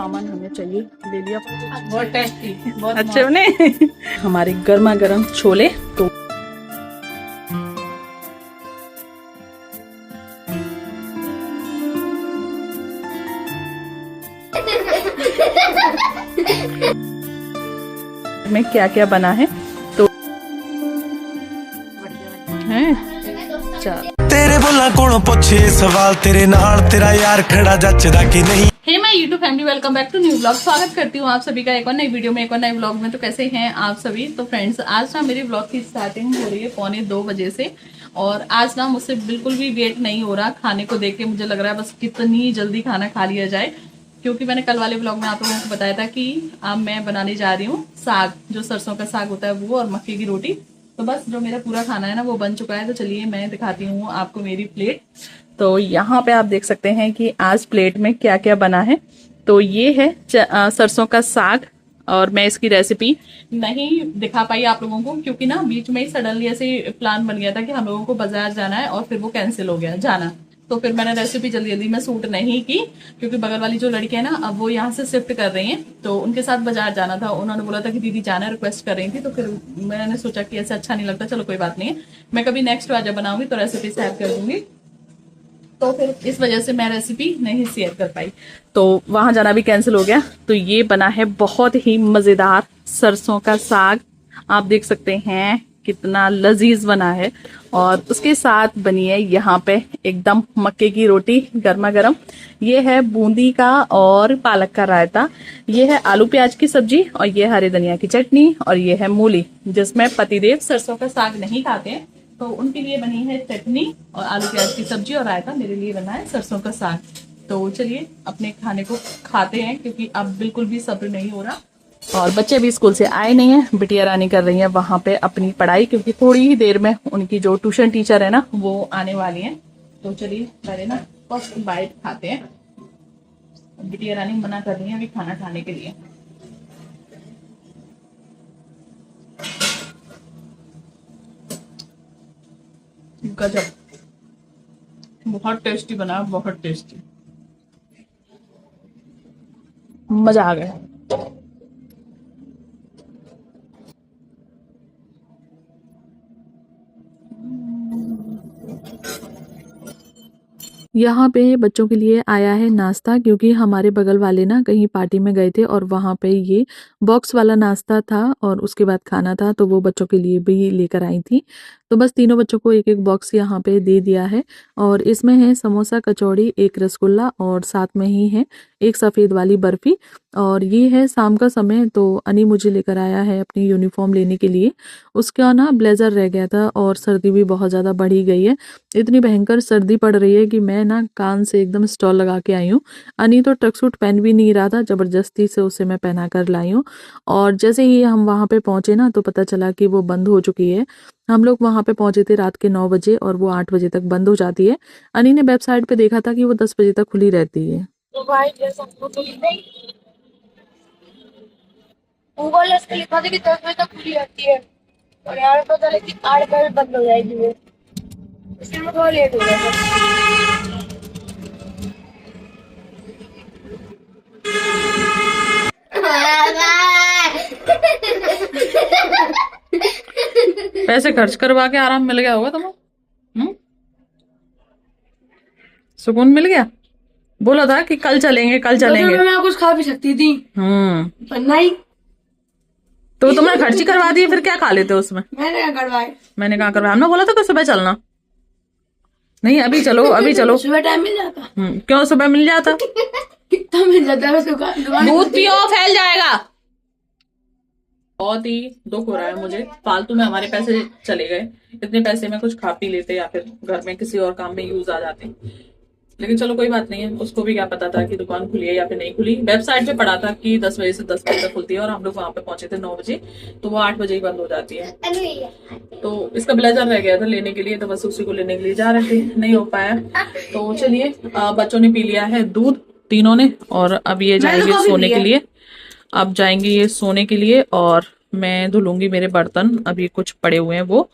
सामान हमें चाहिए ले लिया। बहुत टेस्टी, बहुत अच्छे बने हमारे गर्मा गर्म छोले। तो में क्या क्या बना है तो है तेरे बोला कौन पूछे सवाल तेरे नाल तेरा यार खड़ा जचदा कि नहीं। Hey my YouTube family, welcome back to new blog. स्वागत करती हूँ आप सभी का एक और नई वीडियो में, एक और नए ब्लॉग में। तो कैसे हैं आप सभी? तो फ्रेंड्स, आज ना मेरी ब्लॉग की स्टार्टिंग हो रही है 2:45 बजे से। और आज ना मुझसे बिल्कुल भी वेट नहीं हो रहा खाने को देख के। मुझे लग रहा है बस कितनी जल्दी खाना खा लिया जाए, क्योंकि मैंने कल वाले ब्लॉग में आप लोगों को बताया था कि अब मैं बनाने जा रही हूँ साग, जो सरसों का साग होता है वो, और मक्के की रोटी। तो बस जो मेरा पूरा खाना है ना वो बन चुका है। तो चलिए मैं दिखाती हूँ आपको मेरी प्लेट। तो यहाँ पे आप देख सकते हैं कि आज प्लेट में क्या क्या बना है। तो ये है सरसों का साग, और मैं इसकी रेसिपी नहीं दिखा पाई आप लोगों को, क्योंकि ना बीच में ही सडनली ऐसे प्लान बन गया था कि हम लोगों को बाजार जाना है, और फिर वो कैंसिल हो गया जाना। तो फिर मैंने रेसिपी जल्दी जल्दी में शूट नहीं की, क्योंकि बगल वाली जो लड़की है ना, अब वो यहाँ से शिफ्ट कर रही हैं, तो उनके साथ बाजार जाना था। उन्होंने बोला था कि दीदी जाना है, रिक्वेस्ट कर रही थी। तो फिर मैंने सोचा कि ऐसे अच्छा नहीं लगता, चलो कोई बात नहीं है, मैं कभी नेक्स्ट बार जब बनाऊंगी तो रेसिपी शेयर कर दूंगी। तो फिर इस वजह से मैं रेसिपी नहीं शेयर कर पाई, तो वहां जाना भी कैंसिल हो गया। तो ये बना है बहुत ही मजेदार सरसों का साग, आप देख सकते हैं कितना लजीज बना है। और उसके साथ बनी है यहाँ पे एकदम मक्के की रोटी गर्मा गर्म। ये है बूंदी का और पालक का रायता। ये है आलू प्याज की सब्जी, और ये हरे धनिया की चटनी, और ये है मूली। जिसमें पतिदेव सरसों का साग नहीं खाते हैं, तो उनके लिए बनी है चटनी और आलू प्याज की सब्जी और रायता। मेरे लिए बना है सरसों का साग। तो चलिए अपने खाने को खाते हैं, क्योंकि अब बिल्कुल भी सब्र नहीं हो रहा। और बच्चे भी स्कूल से आए नहीं है, बिटिया रानी कर रही है वहां पे अपनी पढ़ाई, क्योंकि थोड़ी ही देर में उनकी जो ट्यूशन टीचर है ना वो आने वाली है। तो चलिए पहले ना फर्स्ट बाइट खाते हैं। बिटिया रानी मना कर रही है अभी खाना खाने के लिए। गजब, बहुत टेस्टी बना, बहुत टेस्टी, मजा आ गया। यहाँ पे बच्चों के लिए आया है नाश्ता, क्योंकि हमारे बगल वाले ना कहीं पार्टी में गए थे, और वहाँ पे ये बॉक्स वाला नाश्ता था और उसके बाद खाना था, तो वो बच्चों के लिए भी लेकर आई थी। तो बस तीनों बच्चों को एक एक बॉक्स यहाँ पे दे दिया है। और इसमें है समोसा, कचौड़ी, एक रसगुल्ला, और साथ में ही है एक सफ़ेद वाली बर्फ़ी। और ये है शाम का समय, तो अनी मुझे लेकर आया है अपनी यूनिफॉर्म लेने के लिए। उसका ना ब्लेज़र रह गया था, और सर्दी भी बहुत ज़्यादा बढ़ी गई है। इतनी भयंकर सर्दी पड़ रही है कि मैं ना कान से एकदम स्टॉल लगा के आई हूँ। अनी तो ट्रक सूट पहन भी नहीं रहा था, ज़बरदस्ती से उसे मैं पहना कर लाई हूँ। और जैसे ही हम वहाँ पे पहुँचे ना, तो पता चला कि वो बंद हो चुकी है। हम लोग वहाँ पे पहुँचे थे रात के 9 बजे, और वो 8 बजे तक बंद हो जाती है। अनी ने वेबसाइट पे देखा था कि वो 10 बजे तक खुली रहती है। तो भाई जैसा गूगल पे लिखा था कि 10 बजे तक खुली रहती है, और यहाँ पे पता लगा कि 8 बजे बंद हो जाएगी वो, इसलिए मैं थोड़ा लेट हो गया था। पैसे खर्च करवा के आराम मिल गया होगा तुम्हें, सुकून मिल गया। बोला था कि कल चलेंगे, कल चलेंगे। मैं कुछ खा भी सकती थी, पर नहीं। तो तुमने खर्च ही करवा दिए, फिर क्या खा लेते हो उसमें? मैंने क्या करवाए? मैंने कहा करवाया, हमने बोला था कि सुबह चलना। नहीं अभी चलो, अभी चलो। सुबह टाइम मिल जाता। क्यों सुबह मिल जाता? कितना मिल जाता है? दुकान दूध पियो, फैल जाएगा। बहुत ही दुख हो रहा है मुझे, फालतू में हमारे पैसे चले गए। इतने पैसे में कुछ खा पी लेते, या फिर घर में किसी और काम में यूज आ जाते। लेकिन चलो कोई बात नहीं है, उसको भी क्या पता था कि दुकान खुली है या फिर नहीं खुली। वेबसाइट पे पढ़ा था कि 10 बजे से 10 बजे तक खुलती है, और हम लोग वहां पे पहुंचे थे 9 बजे, तो वो 8 बजे ही बंद हो जाती है। तो इसका ब्लेजर रह गया था लेने के लिए, तो बस उसी को लेने के लिए जा रहे थे, नहीं हो पाया। तो चलिए बच्चों ने पी लिया है दूध तीनों ने, और अब ये जाएंगे सोने के लिए। अब जाएंगे ये सोने के लिए, और मैं धुलूंगी मेरे बर्तन, अभी कुछ पड़े हुए हैं वो।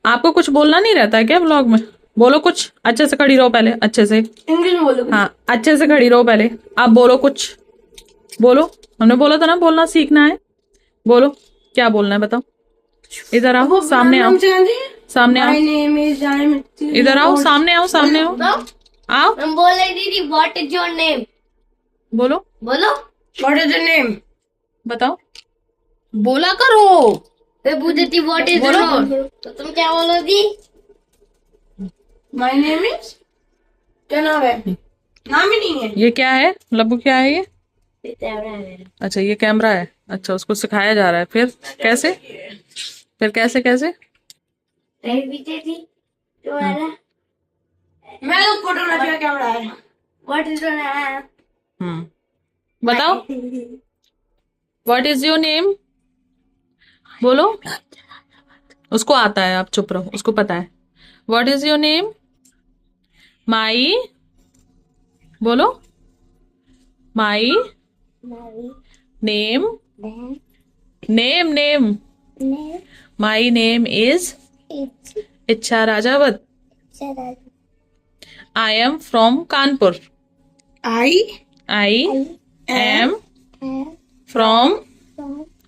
आपको कुछ बोलना नहीं रहता है क्या व्लॉग में? बोलो कुछ, अच्छे से खड़ी रहो पहले, अच्छे से। इंग्लिश में बोलो। हाँ अच्छे से खड़ी रहो पहले, आप बोलो कुछ। बोलो, हमने बोला था ना बोलना सीखना है। बोलो क्या बोलना है, बताओ। इधर आओ, सामने आओ, सामने आओ, इधर आओ, सामने आओ, सामने आओ, आओ। हम बोल रहे दीदी व्हाट इज योर नेम? बोलो, बोलो व्हाट इज योर नेम? बताओ, बोला करो। मैं पूछती थी व्हाट इज बोलो। योर नेम, तो तुम क्या बोलोगी? माय नेम इज, क्या नाम है? नाम ही नहीं है। ये क्या है लब्बू, क्या है ये? है अच्छा ये कैमरा है। अच्छा उसको सिखाया जा रहा है, फिर कैसे? फिर कैसे कैसे? पीछे थी तुम्हारा, मैं तो फोटोग्राफी का कैमरा है। What is your name? बताओ, व्हाट इज योर नेम? बोलो, उसको आता है, आप चुप रहो, उसको पता है। What is your name? My, बोलो, my name, name name, my name is Ichchha Rajawat. I am from Kanpur. I am from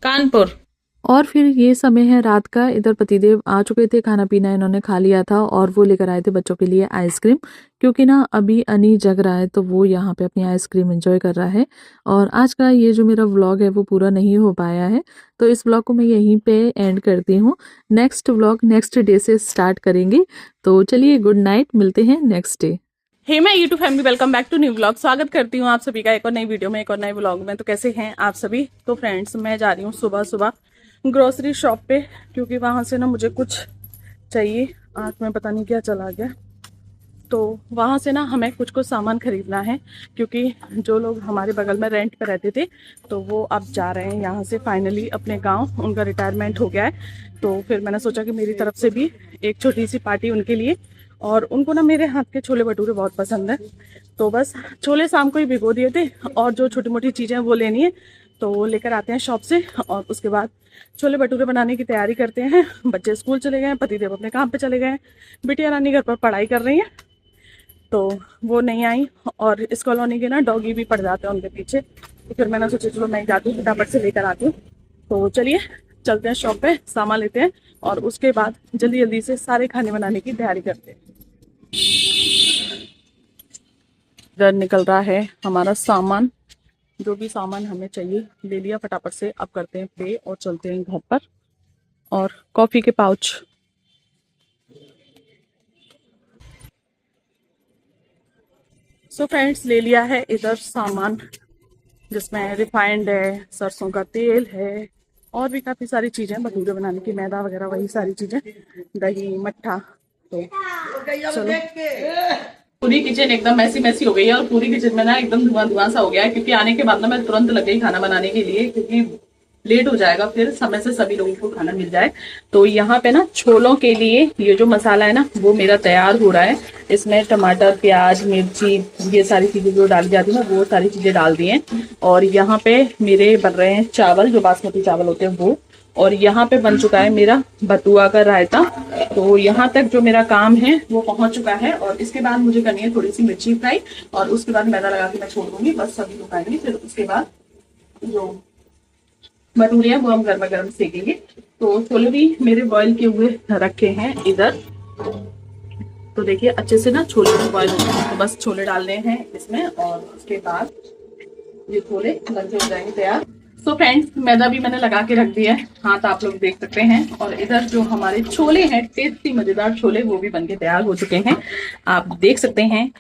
Kanpur. और फिर ये समय है रात का। इधर पतिदेव आ चुके थे, खाना पीना इन्होंने खा लिया था और वो लेकर आए थे बच्चों के लिए आइसक्रीम, क्योंकि ना अभी अनी जग रहा है तो वो यहाँ पे अपनी आइसक्रीम एंजॉय कर रहा है। और आज का ये जो मेरा व्लॉग है वो पूरा नहीं हो पाया है, तो इस व्लॉग को मैं यहीं पे एंड करती हूँ। नेक्स्ट व्लॉग नेक्स्ट डे से स्टार्ट करेंगे। तो चलिए गुड नाइट, मिलते हैं next day. Hey my YouTube family, welcome back to new vlog. स्वागत करती हूँ आप सभी का एक और नई वीडियो में, एक और नए व्लॉग में। तो कैसे हैं आप सभी? तो फ्रेंड्स मैं जा रही हूँ सुबह सुबह ग्रोसरी शॉप पे, क्योंकि वहाँ से ना मुझे कुछ चाहिए। आज मैं पता नहीं क्या चला गया, तो वहाँ से ना हमें कुछ सामान खरीदना है, क्योंकि जो लोग हमारे बगल में रेंट पे रहते थे तो वो अब जा रहे हैं यहाँ से फाइनली अपने गांव, उनका रिटायरमेंट हो गया है। तो फिर मैंने सोचा कि मेरी तरफ से भी एक छोटी सी पार्टी उनके लिए, और उनको ना मेरे हाथ के छोले भटूरे बहुत पसंद है। तो बस छोले शाम को ही भिगो दिए थे, और जो छोटी मोटी चीज़ें वो लेनी है तो वो लेकर आते हैं शॉप से, और उसके बाद छोले भटूरे बनाने की तैयारी करते हैं। बच्चे स्कूल चले गए हैं, पतिदेव अपने काम पे चले गए हैं, बिटिया रानी घर पर पढ़ाई कर रही है, तो वो नहीं आई। और इस कॉलोनी के ना डॉगी भी पड़ जाते हैं उनके पीछे, तो फिर मैंने सोचा चलो मैं जाती हूँ फटाफट से लेकर आती हूँ। तो चलिए चलते हैं शॉप पे, सामान लेते हैं और उसके बाद जल्दी जल्दी से सारे खाने बनाने की तैयारी करते हैं। इधर निकल रहा है हमारा सामान, जो भी सामान हमें चाहिए ले लिया फटाफट से। अब करते हैं पे और चलते हैं घर पर। और कॉफी के पाउच, सो फ्रेंड्स ले लिया है इधर सामान, जिसमें रिफाइंड है, सरसों का तेल है, और भी काफ़ी सारी चीज़ें भटूरे बनाने की, मैदा वगैरह वही सारी चीज़ें, दही मट्ठा। तो चलो, पूरी किचन एकदम मैसी मैसी हो गई है, और पूरी किचन में ना एकदम धुआं धुआं सा हो गया है, क्योंकि आने के बाद ना मैं तुरंत लग गई खाना बनाने के लिए, क्योंकि लेट हो जाएगा, फिर समय से सभी लोगों को खाना मिल जाए। तो यहाँ पे ना छोलों के लिए ये जो मसाला है ना वो मेरा तैयार हो रहा है। इसमें टमाटर, प्याज, मिर्ची, ये सारी चीजें जो डाली जाती है ना वो सारी चीजें डाल दी हैं। और यहाँ पे मेरे बन रहे हैं चावल, जो बासमती चावल होते हैं वो। और यहाँ पे बन चुका है मेरा बथुआ का रायता। तो यहाँ तक जो मेरा काम है वो पहुंच चुका है, और इसके बाद मुझे करनी है थोड़ी सी मिर्ची फ्राई, और उसके बाद मैदा लगा के मैं छोड़ दूंगी, बस सभी लोग खाएंगे। फिर उसके बाद जो भटूरे हैं वो हम गर्मा गर्म सेकेंगे। तो छोले भी मेरे बॉईल किए हुए रखे हैं इधर, तो देखिए अच्छे से ना छोले भी बॉईल हो गए, तो बस छोले डालने हैं इसमें, और उसके बाद ये छोले लग जाएंगे तैयार। सो फ्रेंड्स मैदा भी मैंने लगा के रख दिया है, हाथ आप लोग देख सकते हैं। और इधर जो हमारे छोले हैं, टेस्टी मजेदार छोले, वो भी बनके तैयार हो चुके हैं, आप देख सकते हैं।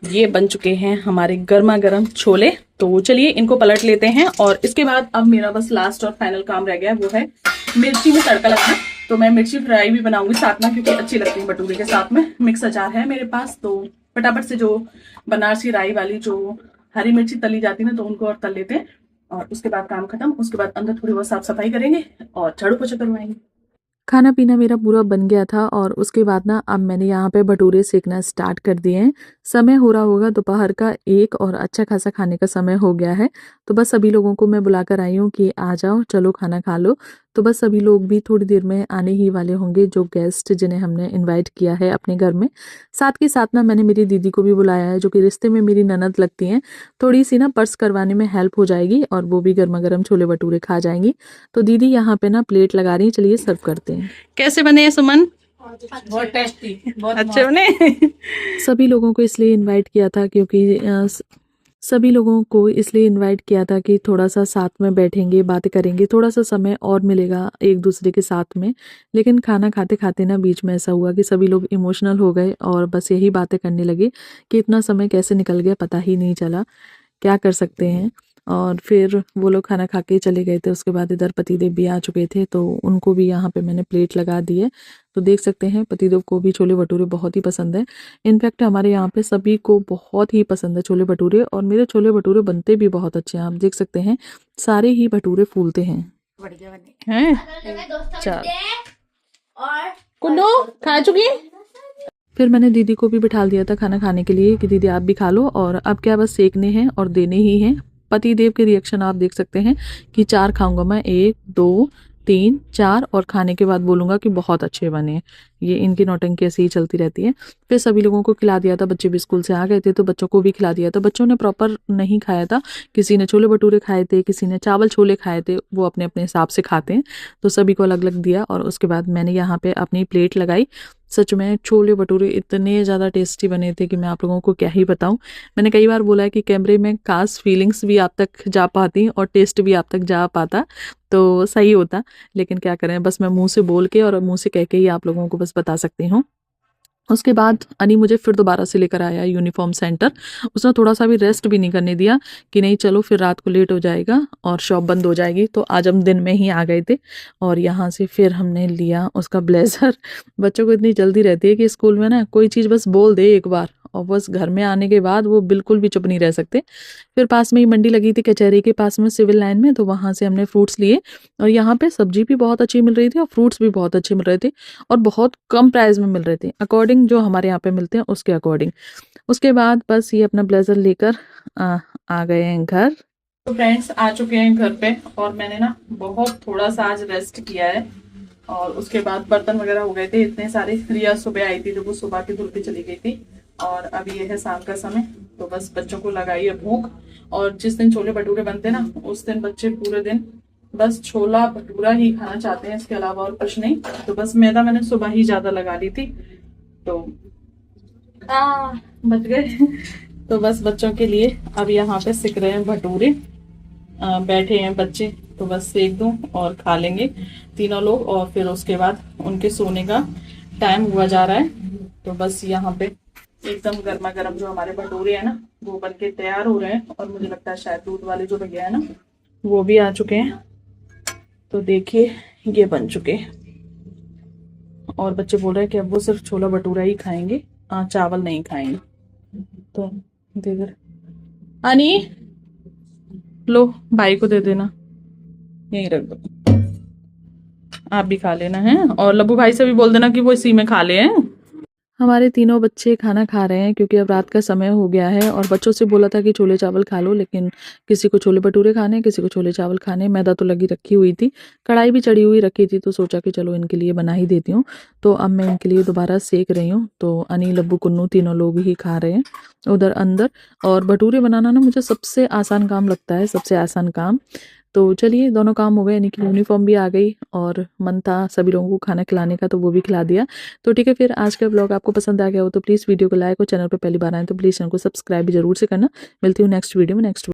ये बन चुके हैं हमारे गर्मा गर्म छोले। तो चलिए इनको पलट लेते हैं, और इसके बाद अब मेरा बस लास्ट और फाइनल काम रह गया है, वो है मिर्ची में तड़का लगाना। तो मैं मिर्ची फ्राई भी बनाऊंगी साथ में, क्योंकि अच्छी लगती है भटूरे के साथ में। मिक्स अचार है मेरे पास, तो फटाफट से जो बनारसी राई वाली जो हरी मिर्ची तली जाती है ना, तो उनको और तल लेते हैं, और उसके बाद काम खत्म। उसके बाद अंदर थोड़ी बहुत साफ सफाई करेंगे और झाड़ू पोछा करवाएंगे। खाना पीना मेरा पूरा बन गया था, और उसके बाद ना अब मैंने यहाँ पे भटूरे सेकना स्टार्ट कर दिए हैं। समय हो रहा होगा दोपहर का 1, और अच्छा खासा खाने का समय हो गया है। तो बस सभी लोगों को मैं बुलाकर आई हूँ कि आ जाओ, चलो खाना खा लो। तो बस सभी लोग भी थोड़ी देर में आने ही वाले होंगे, जो गेस्ट जिन्हें हमने इनवाइट किया है अपने घर में। साथ के साथ ना मैंने मेरी दीदी को भी बुलाया है, जो कि रिश्ते में मेरी ननद लगती हैं। थोड़ी सी ना पर्स करवाने में हेल्प हो जाएगी और वो भी गर्मा गर्म छोले भटूरे खा जाएंगी। तो दीदी यहाँ पे ना प्लेट लगा रही हैं, चलिए सर्व करते हैं। कैसे बने सुमन? बहुत टेस्टी, बहुत अच्छे बने। सभी लोगों को इसलिए इनवाइट किया था कि थोड़ा सा साथ में बैठेंगे, बातें करेंगे, थोड़ा सा समय और मिलेगा एक दूसरे के साथ में। लेकिन खाना खाते खाते ना बीच में ऐसा हुआ कि सभी लोग इमोशनल हो गए और बस यही बातें करने लगे कि इतना समय कैसे निकल गया पता ही नहीं चला। क्या कर सकते हैं। और फिर वो लोग खाना खा के चले गए थे। उसके बाद इधर पतिदेव भी आ चुके थे, तो उनको भी यहाँ पे मैंने प्लेट लगा दी है। तो देख सकते हैं पतिदेव को भी छोले भटूरे बहुत ही पसंद है। इनफैक्ट हमारे यहाँ पे सभी को बहुत ही पसंद है छोले भटूरे, और मेरे छोले भटूरे बनते भी बहुत अच्छे हैं। आप देख सकते हैं सारे ही भटूरे फूलते हैं। हैं? चल कुन्नू खा चुकी? फिर मैंने दीदी को भी बिठा दिया था खाना खाने के लिए कि दीदी आप भी खा लो, और अब क्या बस सेकने हैं और देने ही हैं। पति देव के रिएक्शन आप देख सकते हैं कि 4 खाऊंगा मैं, 1 2 3 4, और खाने के बाद बोलूँगा कि बहुत अच्छे बने। ये इनकी नौटंकी ऐसे ही चलती रहती है। फिर सभी लोगों को खिला दिया था, बच्चे भी स्कूल से आ गए थे तो बच्चों को भी खिला दिया था। बच्चों ने प्रॉपर नहीं खाया था, किसी ने छोले भटूरे खाए थे, किसी ने चावल छोले खाए थे, वो अपने अपने हिसाब से खाते हैं। तो सभी को अलग अलग दिया और उसके बाद मैंने यहाँ पे अपनी प्लेट लगाई। सच में छोले भटूरे इतने ज़्यादा टेस्टी बने थे कि मैं आप लोगों को क्या ही बताऊं। मैंने कई बार बोला है कि कैमरे में काश फीलिंग्स भी आप तक जा पाती और टेस्ट भी आप तक जा पाता तो सही होता, लेकिन क्या करें, बस मैं मुंह से बोल के और मुंह से कह के ही आप लोगों को बस बता सकती हूँ। उसके बाद अनी मुझे फिर दोबारा से लेकर आया यूनिफॉर्म सेंटर। उसने थोड़ा सा भी रेस्ट भी नहीं करने दिया कि नहीं चलो फिर रात को लेट हो जाएगा और शॉप बंद हो जाएगी। तो आज हम दिन में ही आ गए थे और यहाँ से फिर हमने लिया उसका ब्लेज़र। बच्चों को इतनी जल्दी रहती है कि स्कूल में ना कोई चीज़ बस बोल दे एक बार और बस घर में आने के बाद वो बिल्कुल भी चुप नहीं रह सकते। फिर पास में ही मंडी लगी थी कचहरी के पास में सिविल लाइन में, तो वहाँ से हमने फ्रूट्स लिए और यहाँ पे सब्जी भी बहुत अच्छी मिल रही थी और फ्रूट्स भी बहुत अच्छे मिल रहे थे और बहुत कम प्राइस में मिल रहे थे अकॉर्डिंग जो हमारे यहाँ पे मिलते हैं उसके अकॉर्डिंग। उसके बाद बस ये अपना ब्लेजर लेकर आ गए हैं घर। तो फ्रेंड्स आ चुके हैं घर पे और मैंने ना बहुत थोड़ा सा आज रेस्ट किया है और उसके बाद बर्तन वगैरह हो गए थे इतने सारे। रिया सुबह आई थी जब वो सुबह की धूप पे चली गई थी और अब ये है शाम का समय। तो बस बच्चों को लगाई है भूख और जिस दिन छोले भटूरे बनते ना उस दिन बच्चे पूरे दिन बस छोला भटूरा ही खाना चाहते हैं, इसके अलावा और कुछ नहीं। तो बस मैदा मैंने सुबह ही ज्यादा लगा ली थी तो बच गए। तो बस बच्चों के लिए अब यहाँ पे सिक रहे हैं भटूरे। बैठे हैं बच्चे तो बस सेक दूं और खा लेंगे तीनों लोग और फिर उसके बाद उनके सोने का टाइम हुआ जा रहा है। तो बस यहाँ पे एकदम गर्मा गर्म जो हमारे भटूरे हैं ना वो बन के तैयार हो रहे हैं और मुझे लगता है शायद दूध वाले जो भैया है ना वो भी आ चुके हैं। तो देखिए ये बन चुके और बच्चे बोल रहे हैं कि अब वो सिर्फ छोला भटूरा ही खाएंगे, चावल नहीं खाएंगे। तो दे आनी लो भाई को दे देना, यहीं रख दो, आप भी खा लेना है और लब्बू भाई से भी बोल देना कि वो इसी में खा ले हैं। हमारे तीनों बच्चे खाना खा रहे हैं क्योंकि अब रात का समय हो गया है और बच्चों से बोला था कि छोले चावल खा लो, लेकिन किसी को छोले भटूरे खाने किसी को छोले चावल खाने। मैदा तो लगी रखी हुई थी, कढ़ाई भी चढ़ी हुई रखी थी, तो सोचा कि चलो इनके लिए बना ही देती हूँ। तो अब मैं इनके लिए दोबारा सेक रही हूँ। तो अनी लब्बू कुन्नू तीनों लोग ही खा रहे हैं उधर अंदर। और भटूरे बनाना ना मुझे सबसे आसान काम लगता है, सबसे आसान काम। तो चलिए दोनों काम हो गए, यानी कि यूनिफॉर्म भी आ गई और मन था सभी लोगों को खाना खिलाने का तो वो भी खिला दिया। तो ठीक है, फिर आज का ब्लॉग आपको पसंद आ गया हो तो प्लीज़ वीडियो को लाइक और चैनल पर पहली बार आए तो प्लीज़ चैनल को सब्सक्राइब भी जरूर से करना। मिलती हूँ नेक्स्ट वीडियो में नेक्स्ट